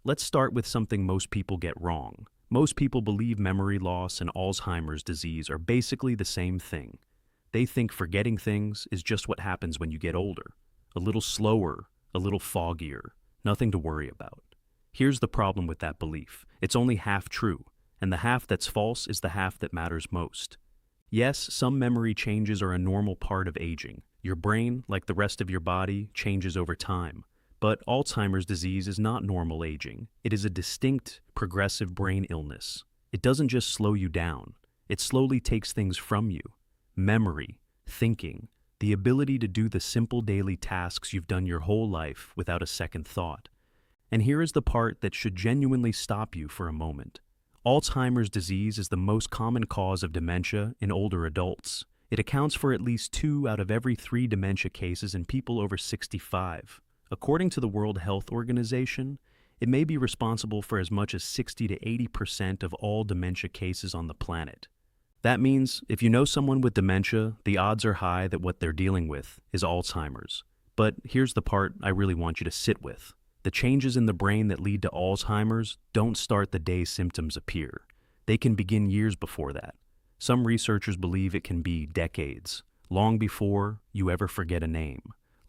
Let's start with something most people get wrong. Most people believe memory loss and Alzheimer's disease are basically the same thing. They think forgetting things is just what happens when you get older. A little slower, a little foggier, nothing to worry about. Here's the problem with that belief. It's only half true, and the half that's false is the half that matters most. Yes, some memory changes are a normal part of aging. Your brain, like the rest of your body, changes over time. But Alzheimer's disease is not normal aging. It is a distinct, progressive brain illness. It doesn't just slow you down. It slowly takes things from you. Memory, thinking, the ability to do the simple daily tasks you've done your whole life without a second thought. And here is the part that should genuinely stop you for a moment. Alzheimer's disease is the most common cause of dementia in older adults. It accounts for at least 2 out of every 3 dementia cases in people over 65. According to the World Health Organization, it may be responsible for as much as 60 to 80% of all dementia cases on the planet. That means if you know someone with dementia, the odds are high that what they're dealing with is Alzheimer's. But here's the part I really want you to sit with. The changes in the brain that lead to Alzheimer's don't start the day symptoms appear. They can begin years before that. Some researchers believe it can be decades, long before you ever forget a name,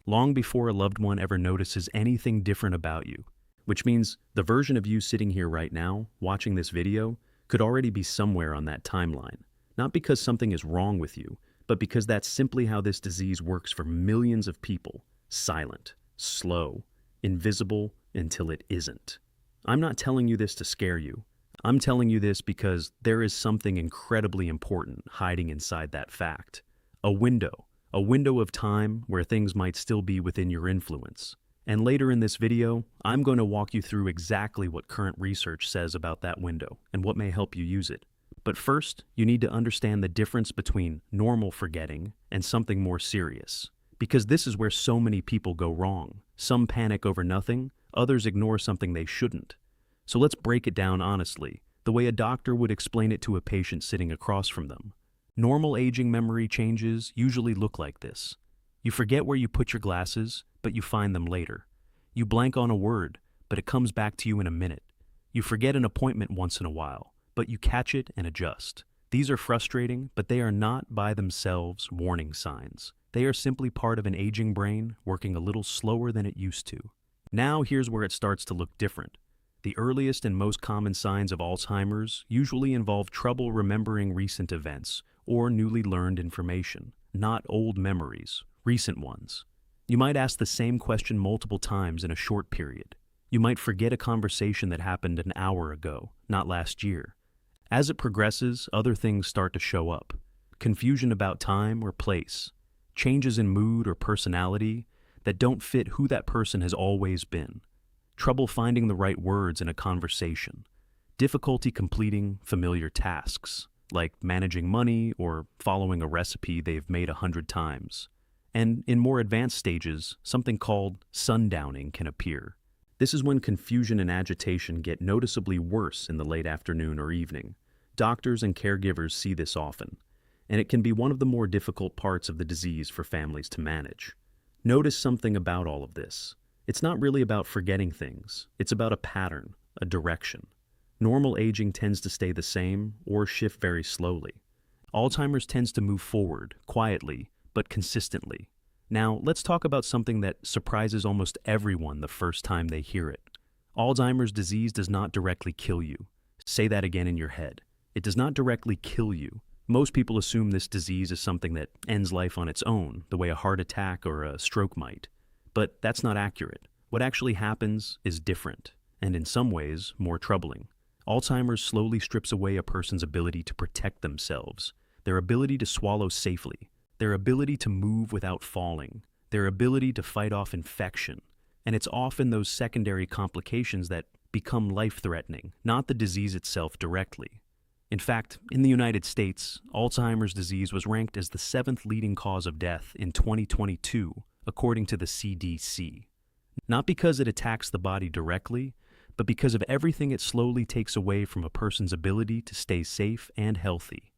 long before a loved one ever notices anything different about you, which means the version of you sitting here right now, watching this video, could already be somewhere on that timeline. Not because something is wrong with you, but because that's simply how this disease works for millions of people. Silent, slow, invisible until it isn't. I'm not telling you this to scare you. I'm telling you this because there is something incredibly important hiding inside that fact. A window of time where things might still be within your influence. And later in this video, I'm going to walk you through exactly what current research says about that window and what may help you use it. But first, you need to understand the difference between normal forgetting and something more serious. Because this is where so many people go wrong. Some panic over nothing, others ignore something they shouldn't. So let's break it down honestly, the way a doctor would explain it to a patient sitting across from them. Normal aging memory changes usually look like this. You forget where you put your glasses, but you find them later. You blank on a word, but it comes back to you in a minute. You forget an appointment once in a while, but you catch it and adjust. These are frustrating, but they are not by themselves warning signs. They are simply part of an aging brain working a little slower than it used to. Now here's where it starts to look different. The earliest and most common signs of Alzheimer's usually involve trouble remembering recent events or newly learned information, not old memories, recent ones. You might ask the same question multiple times in a short period. You might forget a conversation that happened an hour ago, not last year. As it progresses, other things start to show up. Confusion about time or place, changes in mood or personality that don't fit who that person has always been, trouble finding the right words in a conversation, difficulty completing familiar tasks, like managing money or following a recipe they've made 100 times. And in more advanced stages, something called sundowning can appear. This is when confusion and agitation get noticeably worse in the late afternoon or evening. Doctors and caregivers see this often, and it can be one of the more difficult parts of the disease for families to manage. Notice something about all of this. It's not really about forgetting things. It's about a pattern, a direction. Normal aging tends to stay the same or shift very slowly. Alzheimer's tends to move forward, quietly, but consistently. Now, let's talk about something that surprises almost everyone the first time they hear it. Alzheimer's disease does not directly kill you. Say that again in your head. It does not directly kill you. Most people assume this disease is something that ends life on its own, the way a heart attack or a stroke might. But that's not accurate. What actually happens is different, and in some ways, more troubling. Alzheimer's slowly strips away a person's ability to protect themselves, their ability to swallow safely, their ability to move without falling, their ability to fight off infection. And it's often those secondary complications that become life-threatening, not the disease itself directly. In fact, in the United States, Alzheimer's disease was ranked as the 7th leading cause of death in 2022, according to the CDC. Not because it attacks the body directly, but because of everything it slowly takes away from a person's ability to stay safe and healthy.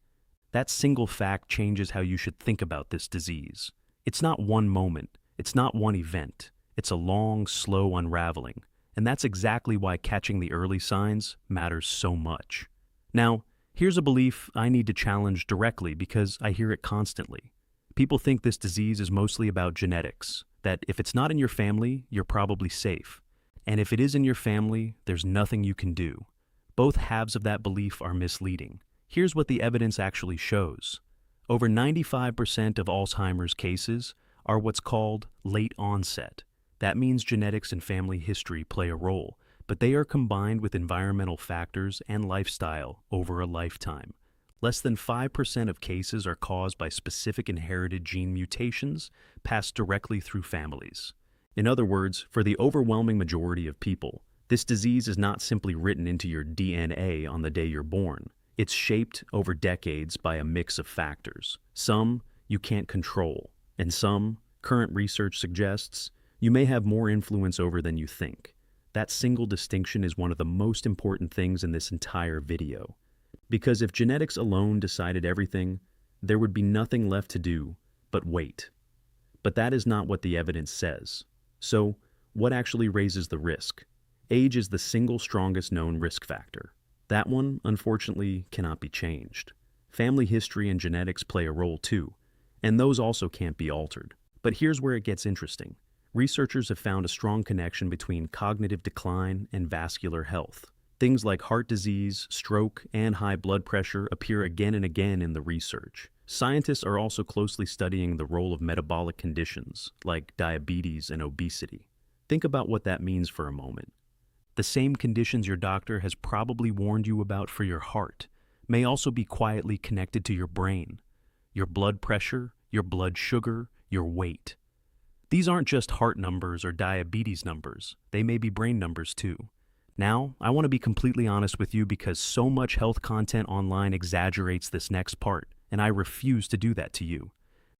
That single fact changes how you should think about this disease. It's not one moment, it's not one event, it's a long, slow unraveling, And that's exactly why catching the early signs matters so much. Now, here's a belief I need to challenge directly because I hear it constantly. People think this disease is mostly about genetics, that if it's not in your family, you're probably safe. And if it is in your family, there's nothing you can do. Both halves of that belief are misleading. Here's what the evidence actually shows. Over 95% of Alzheimer's cases are what's called late onset. That means genetics and family history play a role, but they are combined with environmental factors and lifestyle over a lifetime. Less than 5% of cases are caused by specific inherited gene mutations passed directly through families. In other words, for the overwhelming majority of people, this disease is not simply written into your DNA on the day you're born. It's shaped over decades by a mix of factors. Some you can't control, and some, current research suggests, you may have more influence over than you think. That single distinction is one of the most important things in this entire video. Because if genetics alone decided everything, there would be nothing left to do but wait. But that is not what the evidence says. So, what actually raises the risk? Age is the single strongest known risk factor. That one, unfortunately, cannot be changed. Family history and genetics play a role too, and those also can't be altered. But here's where it gets interesting. Researchers have found a strong connection between cognitive decline and vascular health. Things like heart disease, stroke, and high blood pressure appear again and again in the research. Scientists are also closely studying the role of metabolic conditions, like diabetes and obesity. Think about what that means for a moment. The same conditions your doctor has probably warned you about for your heart may also be quietly connected to your brain, your blood pressure, your blood sugar, your weight. These aren't just heart numbers or diabetes numbers, they may be brain numbers too. Now, I want to be completely honest with you because so much health content online exaggerates this next part, and I refuse to do that to you.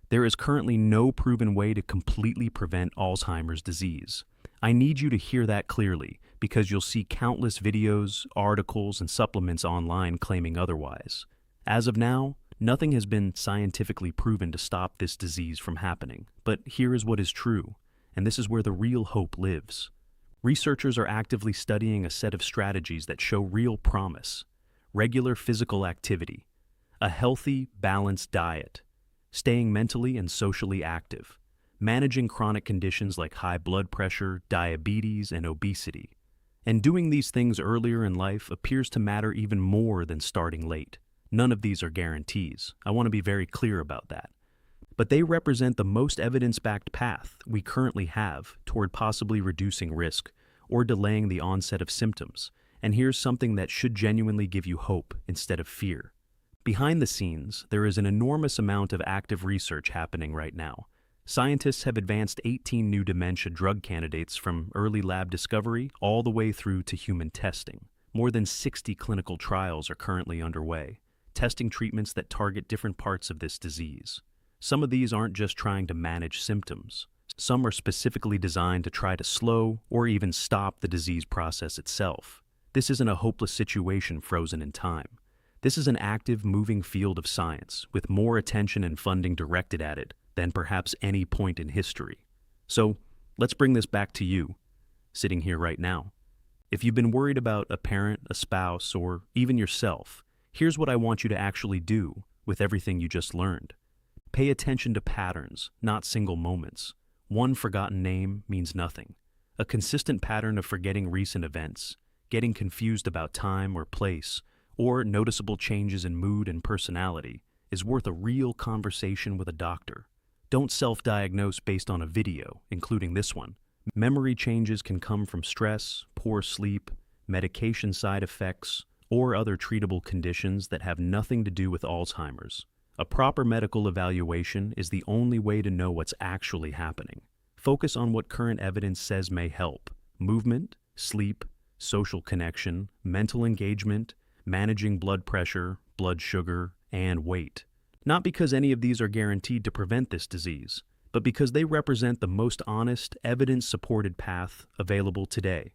There is currently no proven way to completely prevent Alzheimer's disease. I need you to hear that clearly because you'll see countless videos, articles, and supplements online claiming otherwise. As of now, nothing has been scientifically proven to stop this disease from happening. But here is what is true, and this is where the real hope lives. Researchers are actively studying a set of strategies that show real promise: regular physical activity, a healthy, balanced diet, staying mentally and socially active, managing chronic conditions like high blood pressure, diabetes, and obesity. And doing these things earlier in life appears to matter even more than starting late. None of these are guarantees. I want to be very clear about that. But they represent the most evidence-backed path we currently have toward possibly reducing risk or delaying the onset of symptoms. And here's something that should genuinely give you hope instead of fear. Behind the scenes, there is an enormous amount of active research happening right now. Scientists have advanced 18 new dementia drug candidates from early lab discovery all the way through to human testing. More than 60 clinical trials are currently underway, testing treatments that target different parts of this disease. Some of these aren't just trying to manage symptoms. Some are specifically designed to try to slow or even stop the disease process itself. This isn't a hopeless situation frozen in time. This is an active, moving field of science with more attention and funding directed at it than perhaps any point in history. So, let's bring this back to you, sitting here right now. If you've been worried about a parent, a spouse, or even yourself, here's what I want you to actually do with everything you just learned. Pay attention to patterns, not single moments. One forgotten name means nothing. A consistent pattern of forgetting recent events, getting confused about time or place, or noticeable changes in mood and personality is worth a real conversation with a doctor. Don't self-diagnose based on a video, including this one. Memory changes can come from stress, poor sleep, medication side effects, or other treatable conditions that have nothing to do with Alzheimer's. A proper medical evaluation is the only way to know what's actually happening. Focus on what current evidence says may help: movement, sleep, social connection, mental engagement, managing blood pressure, blood sugar, and weight. Not because any of these are guaranteed to prevent this disease, but because they represent the most honest, evidence-supported path available today.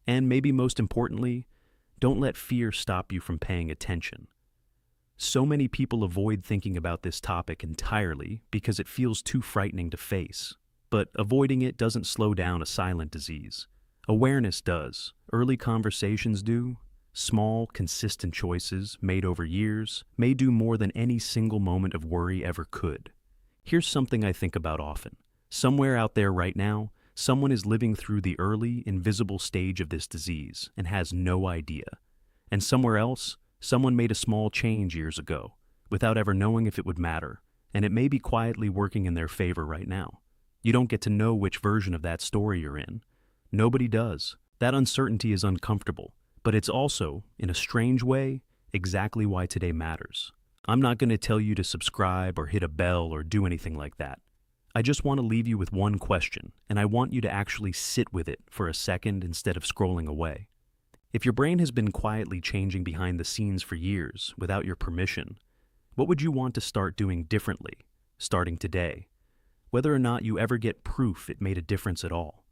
And maybe most importantly, don't let fear stop you from paying attention. So many people avoid thinking about this topic entirely because it feels too frightening to face. But avoiding it doesn't slow down a silent disease. Awareness does. Early conversations do. Small, consistent choices, made over years, may do more than any single moment of worry ever could. Here's something I think about often. Somewhere out there right now, someone is living through the early, invisible stage of this disease and has no idea. And somewhere else, someone made a small change years ago, without ever knowing if it would matter, and it may be quietly working in their favor right now. You don't get to know which version of that story you're in. Nobody does. That uncertainty is uncomfortable, but it's also, in a strange way, exactly why today matters. I'm not going to tell you to subscribe or hit a bell or do anything like that. I just want to leave you with one question, and I want you to actually sit with it for a second instead of scrolling away. If your brain has been quietly changing behind the scenes for years without your permission, what would you want to start doing differently, starting today? Whether or not you ever get proof it made a difference at all.